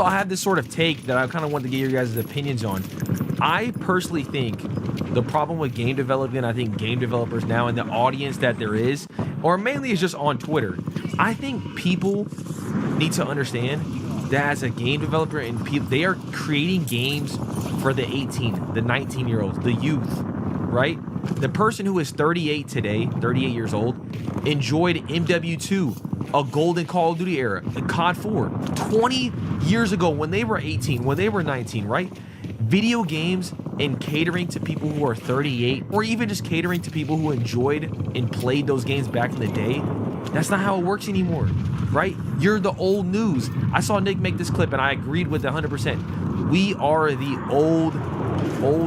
I have this sort of take that I kind of want to get your guys' opinions on. I personally think the problem with game development, I think game developers now and the audience that there is, or mainly is just on Twitter, I think people need to understand that as a game developer and people, they are creating games for the 18, the 19-year-olds, the youth, right? The person who is 38 today, 38 years old, enjoyed MW2, a golden Call of Duty era, a CoD 4, 20 years ago when they were 18, when they were 19, right? Video games and catering to people who are 38, or even just catering to people who enjoyed and played those games back in the day, that's not how it works anymore, right? You're the old news. I saw Nick make this clip and I agreed with it 100%. We are the old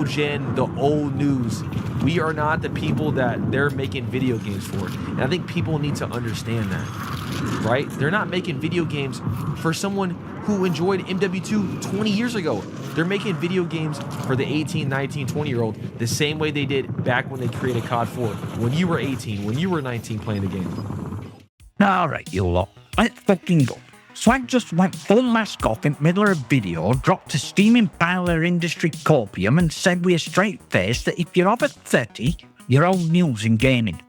gen, the old news. We are not the people that they're making video games for. And I think people need to understand that, right? They're not making video games for someone who enjoyed MW2 20 years ago. They're making video games for the 18, 19, 20-year-old the same way they did back when they created CoD 4, when you were 18, when you were 19 playing the game. All right, you lot. Let's fucking go. Swagg just went full mask off in the middle of a video, dropped a steaming pile of industry copium and said with a straight face that if you're over 30, you're old news in gaming.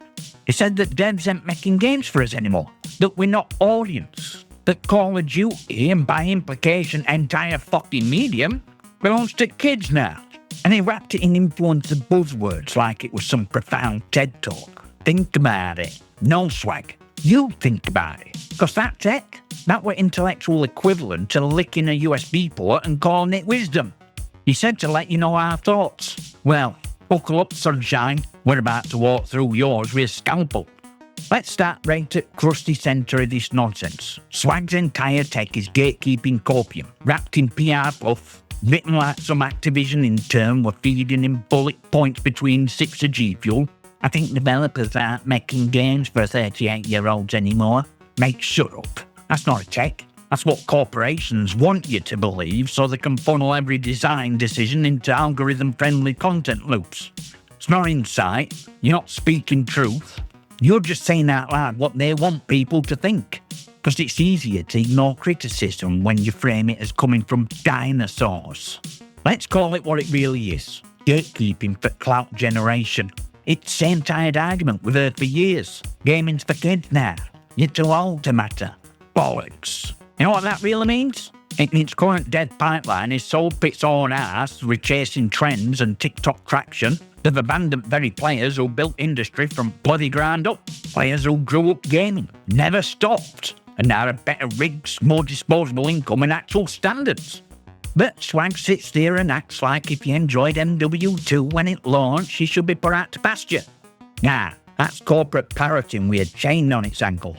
He said that devs ain't making games for us anymore, that we're not audience, that Call of Duty, and by implication entire fucking medium, belongs to kids now. And he wrapped it in influencer buzzwords like it was some profound TED talk. Think about it. No, Swagg. You think about it. Because that tech, that were intellectual equivalent to licking a USB port and calling it wisdom. He said to let you know our thoughts. Well, buckle up, sunshine. We're about to walk through yours with a scalpel. Let's start right at crusty centre of this nonsense. Swagg's entire tech is gatekeeping copium, wrapped in PR fluff, written like some Activision intern were feeding him bullet points between 6 of G Fuel. I think developers aren't making games for 38-year-olds anymore. Mate, shut up. That's not a tech. That's what corporations want you to believe so they can funnel every design decision into algorithm-friendly content loops. It's not insight. You're not speaking truth. You're just saying out loud what they want people to think. Because it's easier to ignore criticism when you frame it as coming from dinosaurs. Let's call it what it really is. Gatekeeping for clout generation. It's the same tired argument we've heard for years. Gaming's for kids now. You're too old to matter. Bollocks. You know what that really means? It means current dead pipeline is so up its own ass with chasing trends and TikTok traction, they've abandoned very players who built industry from bloody ground up. Players who grew up gaming, never stopped, and now have better rigs, more disposable income and actual standards. But Swagg sits there and acts like if you enjoyed MW2 when it launched, you should be put out to pasture. Nah, that's corporate parroting with a chain on its ankle.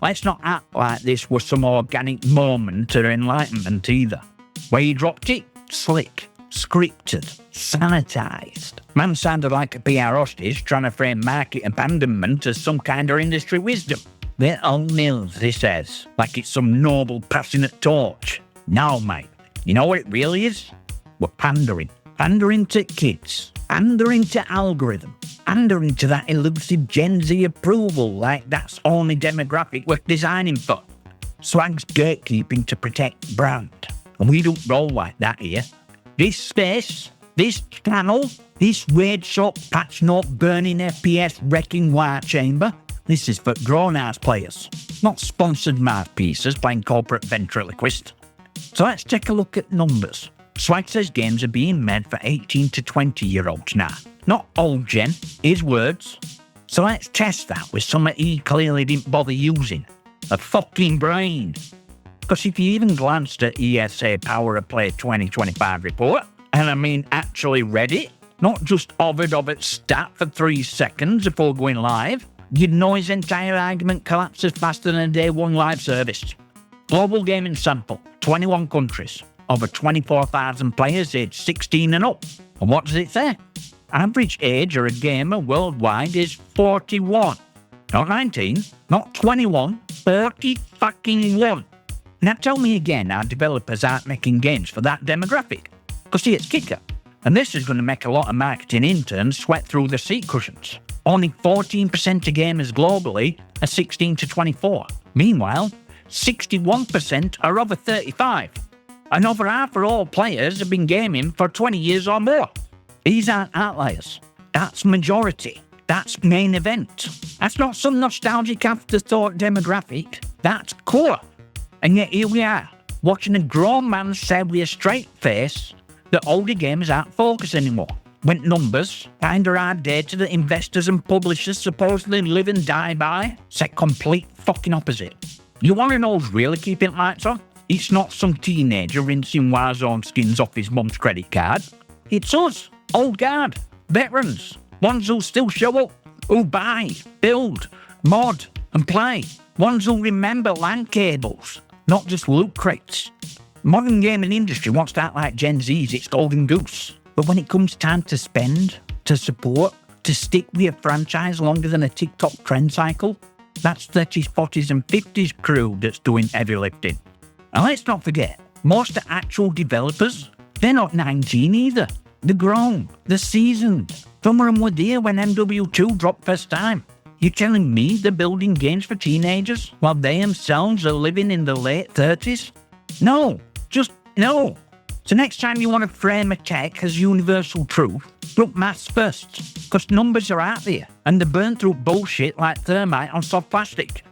Let's not act like this was some organic moment or enlightenment either. Where you dropped it? Slick, scripted, sanitised. Man sounded like a PR hostage trying to frame market abandonment as some kind of industry wisdom. They're all nils, he says, like it's some noble passionate torch. No, mate. You know what it really is? We're pandering. Pandering to kids. Pandering to algorithm. Pandering to that elusive Gen Z approval like that's only demographic we're designing for. Swagg's gatekeeping to protect brand. And we don't roll like that here. This space, this channel, this raid shop patch note burning FPS wrecking wire chamber, this is for grown-ass players, not sponsored mouthpieces playing corporate ventriloquist. So let's take a look at numbers. Swagg says games are being made for 18 to 20-year-olds now, not old gen, his words. So let's test that with something he clearly didn't bother using. A fucking brain. Because if you even glanced at ESA Power Play 2025 report, and I mean actually read it, not just hovered over its stat for 3 seconds before going live, you'd know his entire argument collapses faster than a day one live service. Global gaming sample, 21 countries, over 24,000 players aged 16 and up. And what does it say? Average age of a gamer worldwide is 41. Not 19, not 21, 30 fucking 1. Now tell me again how developers aren't making games for that demographic. Because see, it's kicker. And this is going to make a lot of marketing interns sweat through their seat cushions. Only 14% of gamers globally are 16 to 24. Meanwhile, 61% are over 35. And over half of all players have been gaming for 20 years or more. These aren't outliers. That's majority. That's main event. That's not some nostalgic afterthought demographic. That's core. And yet here we are, watching a grown man say with a straight face that older games aren't focused anymore. When numbers, kinda hard data that investors and publishers supposedly live and die by, say complete fucking opposite. You wanna know who's really keeping lights on? It's not some teenager rinsing Warzone skins off his mum's credit card. It's us, old guard, veterans, ones who still show up, who buy, build, mod, and play. Ones who remember LAN cables, not just loot crates. Modern gaming industry wants to act like Gen Z's its golden goose. But when it comes time to spend, to support, to stick with a franchise longer than a TikTok trend cycle, that's 30s, 40s and 50s crew that's doing heavy lifting. And let's not forget, most of the actual developers, they're not 19 either. They're grown, they're seasoned. Some of them were there when MW2 dropped first time. You're telling me they're building games for teenagers while they themselves are living in the late 30s? No, just no. So next time you want to frame a tech as universal truth, look maths first, because numbers are out there and they burn through bullshit like thermite on soft plastic.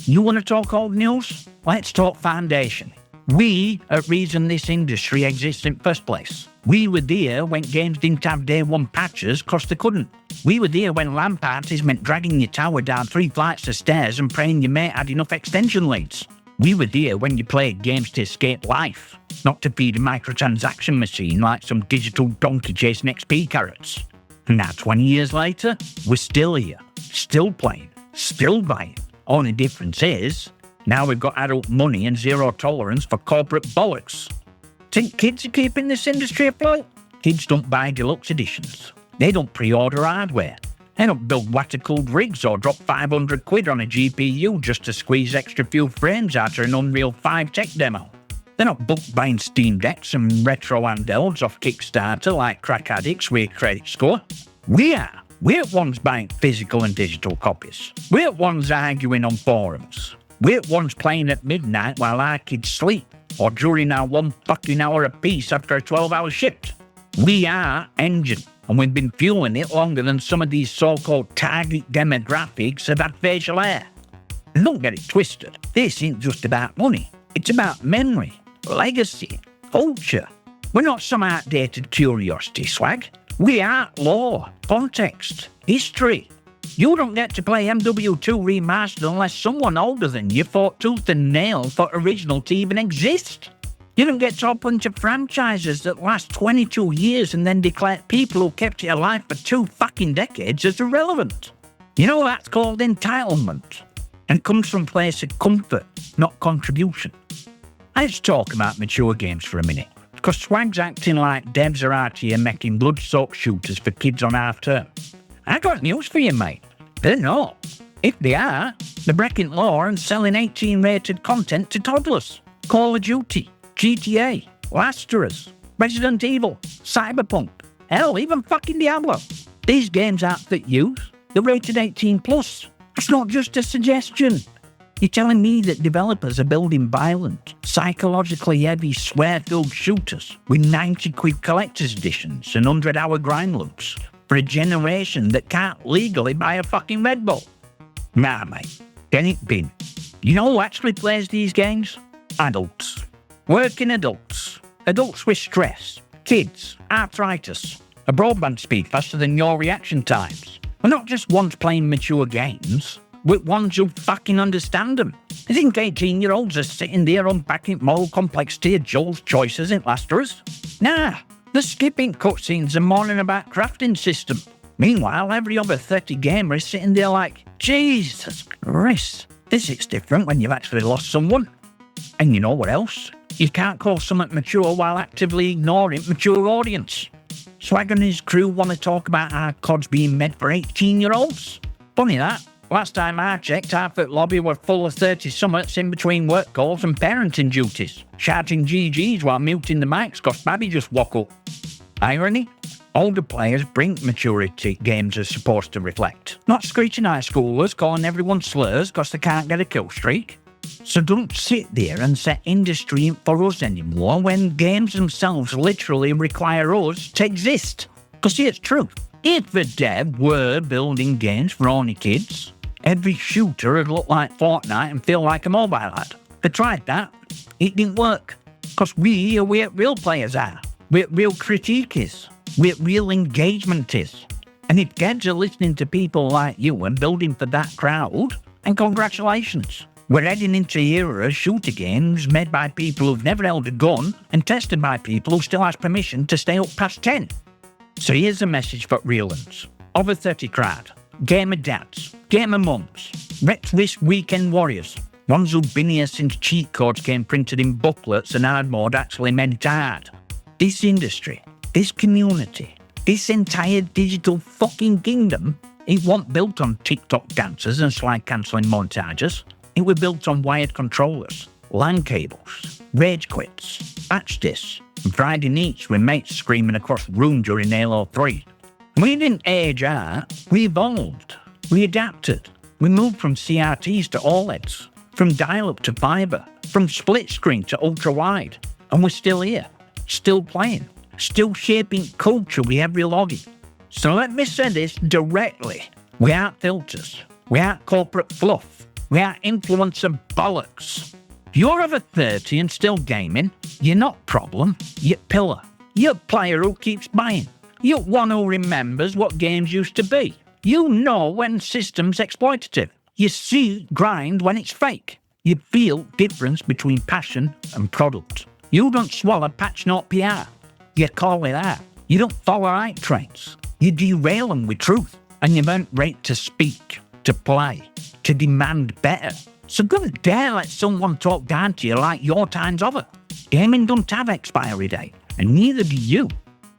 You want to talk old news? Let's talk foundation. We are the reason this industry exists in first place. We were there when games didn't have day one patches because they couldn't. We were there when LAN parties meant dragging your tower down 3 flights of stairs and praying your mate had enough extension leads. We were there when you played games to escape life, not to feed a microtransaction machine like some digital donkey chasing XP carrots. And now 20 years later, we're still here, still playing, still buying. Only difference is, now we've got adult money and zero tolerance for corporate bollocks. Think kids are keeping this industry afloat? Kids don't buy deluxe editions. They don't pre-order hardware. They don't build water-cooled rigs or drop 500 quid on a GPU just to squeeze extra few frames out of an Unreal 5 tech demo. They're not book buying Steam Decks and retro handhelds off Kickstarter like crack addicts with a credit score. We are. We're the ones buying physical and digital copies. We're the ones arguing on forums. We're the ones playing at midnight while our kids sleep, or during our 1 fucking hour apiece after a 12-hour shift. We are Engine, and we've been fueling it longer than some of these so-called target demographics have had facial hair. And don't get it twisted, this ain't just about money. It's about memory, legacy, culture. We're not some outdated curiosity, Swagg. We are lore, context, history. You don't get to play MW2 Remastered unless someone older than you fought tooth and nail for original to even exist. You don't get to open to franchises that last 22 years and then declare people who kept it alive for 2 fucking decades as irrelevant. You know that's called entitlement, and comes from a place of comfort, not contribution. Let's talk about mature games for a minute, because Swagg's acting like devs are out here making blood-soaked shooters for kids on half term. I got news for you, mate. They're not. If they are, they're breaking law and selling 18-rated content to toddlers. Call of Duty, GTA, Last of Us, Resident Evil, Cyberpunk, hell, even fucking Diablo. These games aren't for youth. They're rated 18+. It's not just a suggestion. You're telling me that developers are building violent, psychologically heavy, swear-filled shooters with 90 quid collector's editions and 100-hour grind loops for a generation that can't legally buy a fucking Red Bull? Nah, mate. Can it be? You know who actually plays these games? Adults. Working adults. Adults with stress. Kids. Arthritis. A broadband speed faster than your reaction times. We're not just ones playing mature games. We're ones who fucking understand them. I think 18-year-olds are sitting there unpacking moral complexity of Joel's choices in Last of Us. Nah. They're skipping cutscenes and mourning about crafting system. Meanwhile, every other 30 gamer is sitting there like, Jesus Christ, this is different when you've actually lost someone. And you know what else? You can't call something mature while actively ignoring mature audience. Swagg and his crew want to talk about how COD's being made for 18-year-olds. Funny that. Last time I checked, half at lobby were full of 30-somethings in between work calls and parenting duties, shouting GGs while muting the mics cause Babby just woke up. Irony? Older players bring maturity games are supposed to reflect, not screeching high schoolers calling everyone slurs cause they can't get a kill streak. So don't sit there and say industry ain't for us anymore when games themselves literally require us to exist. Because see, it's true. If the dev were building games for only kids, every shooter would look like Fortnite and feel like a mobile ad. They tried that. It didn't work. Because we are where real players are. Where real critique is. Where real engagement is. And if kids are listening to people like you and building for that crowd, then congratulations. We're heading into the era of shooter games made by people who've never held a gun and tested by people who still has permission to stay up past 10. So here's a message for real ones. Over 30 crowd. Gamer dads. Gamer mums. Reckless weekend warriors. Ones who've been here since cheat codes came printed in booklets and hard mode actually meant hard. This industry, this community, this entire digital fucking kingdom, it wasn't built on TikTok dancers and slide cancelling montages. It was built on wired controllers, LAN cables, rage quits, batch discs, and Friday nights with mates screaming across the room during Halo 3. We didn't age out, we evolved, we adapted. We moved from CRTs to OLEDs, from dial-up to fibre, from split screen to ultra-wide. And we're still here, still playing, still shaping culture with every login. So let me say this directly. We aren't filters. We aren't corporate fluff. We aren't influencer bollocks. If you're over 30 and still gaming, you're not problem, you're pillar. You're player who keeps buying. You're one who remembers what games used to be. You know when system's exploitative. You see grind when it's fake. You feel difference between passion and product. You don't swallow patch note PR. You call it out. You don't follow hype trains. You derail them with truth. And you earn right to speak, to play, to demand better. So don't dare let someone talk down to you like your time's over. Gaming don't have expiry date, and neither do you.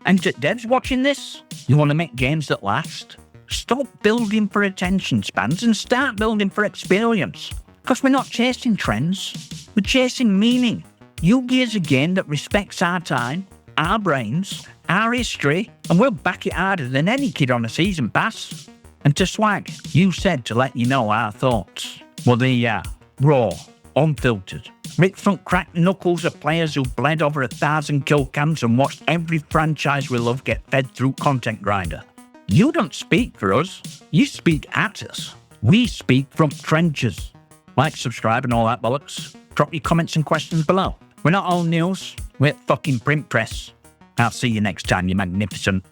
And to devs watching this, you want to make games that last? Stop building for attention spans and start building for experience. Because we're not chasing trends, we're chasing meaning. Yugi is a game that respects our time, our brains, our history, and we'll back it harder than any kid on a season pass. And to Swagg, you said to let you know our thoughts. Well, there you are, raw, unfiltered. Ripped from cracked knuckles of players who bled over 1,000 kill cams and watched every franchise we love get fed through Content Grinder. You don't speak for us, you speak at us. We speak from trenches. Like, subscribe and all that bollocks. Drop your comments and questions below. We're not all news, we're fucking print press. I'll see you next time, you magnificent.